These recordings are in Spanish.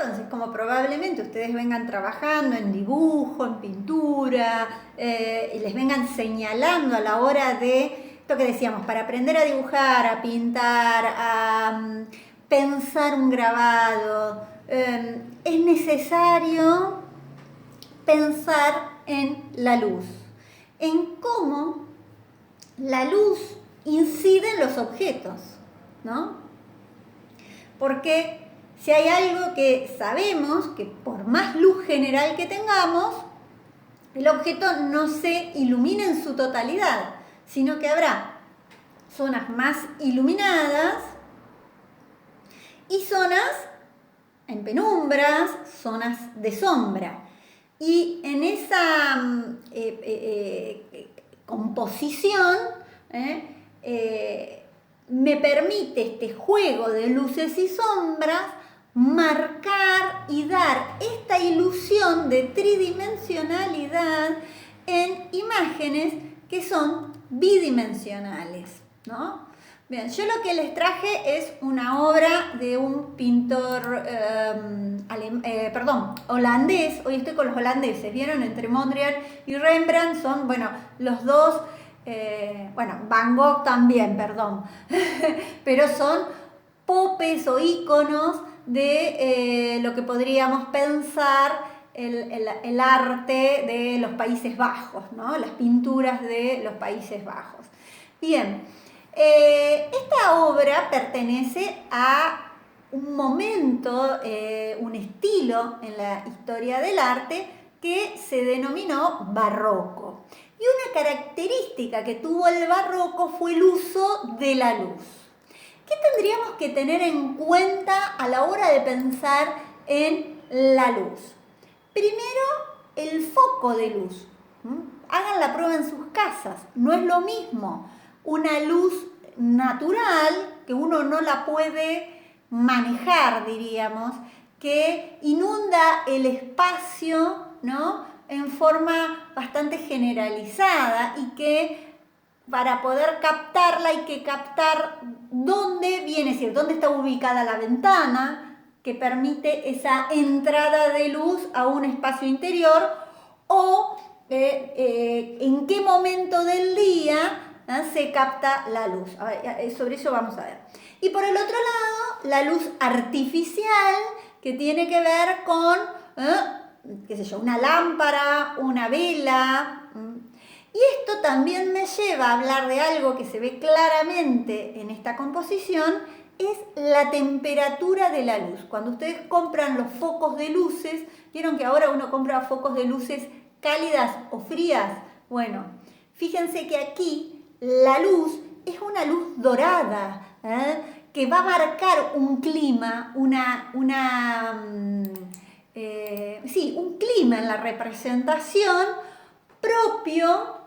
Entonces, como probablemente ustedes vengan trabajando en dibujo, en pintura, y les vengan señalando a la hora de esto que decíamos, para aprender a dibujar, a pintar, a pensar un grabado, es necesario pensar en la luz, en cómo la luz incide en los objetos, ¿no? Porque si hay algo que sabemos, que por más luz general que tengamos, el objeto no se ilumina en su totalidad, sino que habrá zonas más iluminadas y zonas en penumbras, zonas de sombra. Y en esa composición me permite este juego de luces y sombras marcar y dar esta ilusión de tridimensionalidad en imágenes que son bidimensionales, ¿no? Bien, yo lo que les traje es una obra de un pintor holandés. Hoy estoy con los holandeses, ¿vieron? Entre Mondrian y Rembrandt son, bueno, los dos, Van Gogh también, perdón, pero son popes o íconos de lo que podríamos pensar el arte de los Países Bajos, ¿no? Las pinturas de los Países Bajos. Bien, esta obra pertenece a un momento, un estilo en la historia del arte que se denominó barroco. Y una característica que tuvo el barroco fue el uso de la luz. ¿Qué tendríamos que tener en cuenta a la hora de pensar en la luz? Primero, el foco de luz. Hagan la prueba en sus casas. No es lo mismo una luz natural, que uno no la puede manejar, diríamos, que inunda el espacio, ¿no?, en forma bastante generalizada y que para poder captarla hay que captar dónde viene, es decir, dónde está ubicada la ventana que permite esa entrada de luz a un espacio interior o en qué momento del día se capta la luz. Sobre eso vamos a ver. Y por el otro lado, la luz artificial, que tiene que ver con, qué sé yo, una lámpara, una vela. Y esto también me lleva a hablar de algo que se ve claramente en esta composición, es la temperatura de la luz. Cuando ustedes compran los focos de luces, vieron que ahora uno compra focos de luces cálidas o frías. Bueno, fíjense que aquí la luz es una luz dorada, que va a marcar un clima, un clima en la representación propio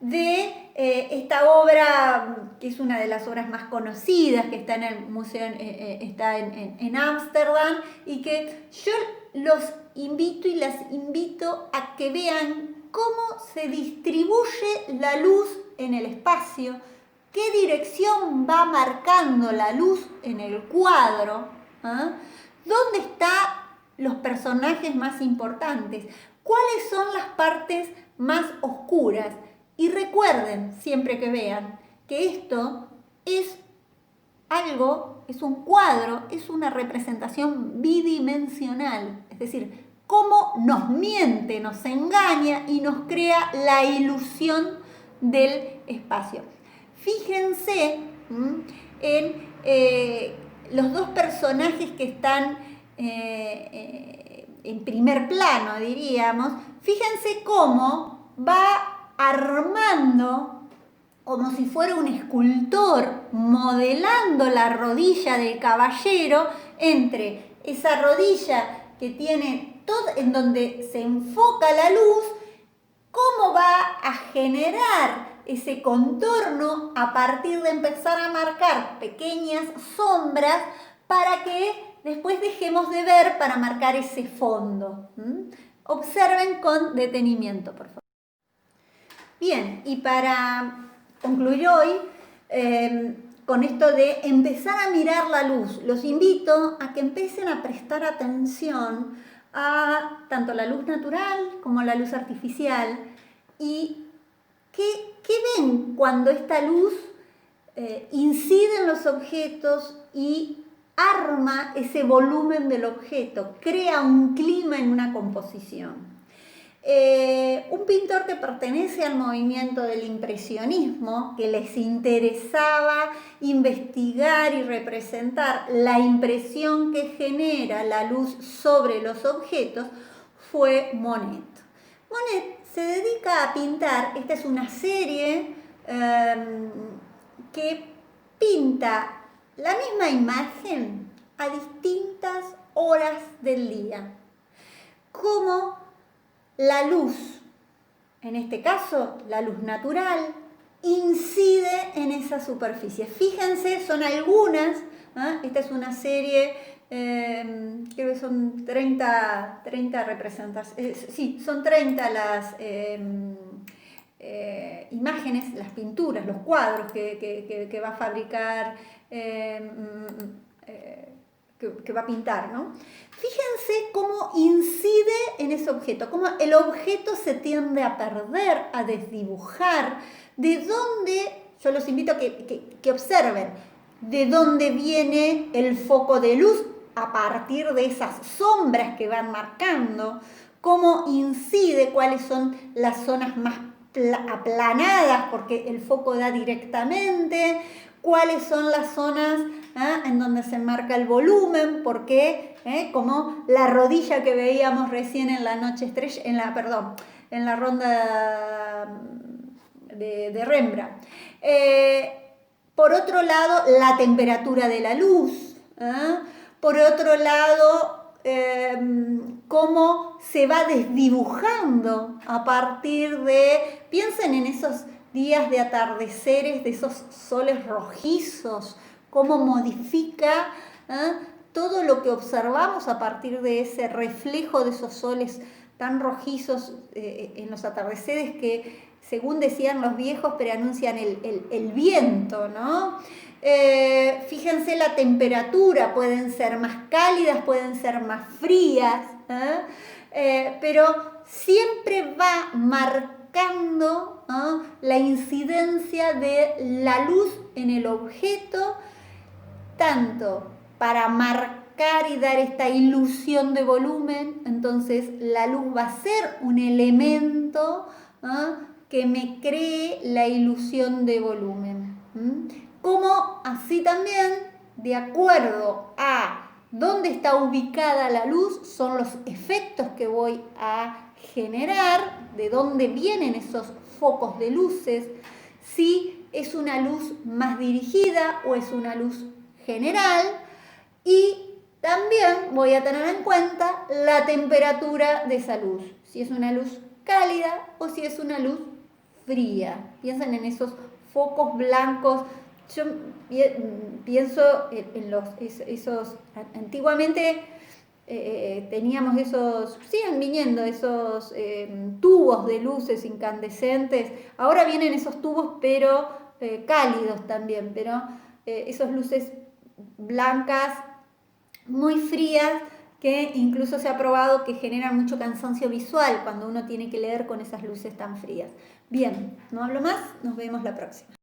de esta obra, que es una de las obras más conocidas, que está en el museo, está en Ámsterdam, y que yo los invito y las invito a que vean cómo se distribuye la luz en el espacio, qué dirección va marcando la luz en el cuadro, dónde están los personajes más importantes, cuáles son las partes más oscuras. Y recuerden, siempre que vean, que esto es algo, es un cuadro, es una representación bidimensional, es decir, cómo nos miente, nos engaña y nos crea la ilusión del espacio. Fíjense en los dos personajes que están en primer plano, diríamos. Fíjense cómo va armando, como si fuera un escultor, modelando la rodilla del caballero, entre esa rodilla que tiene todo, en donde se enfoca la luz, cómo va a generar ese contorno a partir de empezar a marcar pequeñas sombras para que después dejemos de ver para marcar ese fondo. Observen con detenimiento, por favor. Bien, y para concluir hoy, con esto de empezar a mirar la luz. Los invito a que empiecen a prestar atención a tanto la luz natural como la luz artificial y qué ven cuando esta luz incide en los objetos y arma ese volumen del objeto, crea un clima en una composición. Un pintor que pertenece al movimiento del impresionismo, que les interesaba investigar y representar la impresión que genera la luz sobre los objetos, fue Monet. Monet se dedica a pintar, esta es una serie que pinta la misma imagen a distintas horas del día. Como la luz, en este caso la luz natural, incide en esa superficie. Fíjense, son algunas, esta es una serie, creo que son 30 representaciones, sí, son 30 las imágenes, las pinturas, los cuadros que va a fabricar, que va a pintar, ¿no? Fíjense cómo incide en ese objeto, cómo el objeto se tiende a perder, a desdibujar, de dónde, yo los invito a que observen, de dónde viene el foco de luz a partir de esas sombras que van marcando, cómo incide, cuáles son las zonas más aplanadas porque el foco da directamente, cuáles son las zonas en donde se marca el volumen, porque como la rodilla que veíamos recién en la noche estrella, en la ronda de Rembrandt. Por otro lado, la temperatura de la luz. Por otro lado, cómo se va desdibujando a partir de, piensen en esos días de atardeceres, de esos soles rojizos, cómo modifica todo lo que observamos a partir de ese reflejo de esos soles tan rojizos en los atardeceres que, según decían los viejos, preanuncian el viento, ¿no? Fíjense la temperatura, pueden ser más cálidas, pueden ser más frías, pero siempre va marcando la incidencia de la luz en el objeto, tanto para marcar y dar esta ilusión de volumen. Entonces la luz va a ser un elemento que me cree la ilusión de volumen. Como así también, de acuerdo a dónde está ubicada la luz, son los efectos que voy a generar, de dónde vienen esos focos de luces, si es una luz más dirigida o es una luz general, y también voy a tener en cuenta la temperatura de esa luz, si es una luz cálida o si es una luz fría. Piensen en esos focos blancos. Yo pienso en esos, antiguamente teníamos esos, siguen viniendo esos tubos de luces incandescentes, ahora vienen esos tubos pero cálidos también, pero esas luces blancas muy frías que incluso se ha probado que generan mucho cansancio visual cuando uno tiene que leer con esas luces tan frías. Bien, no hablo más, nos vemos la próxima.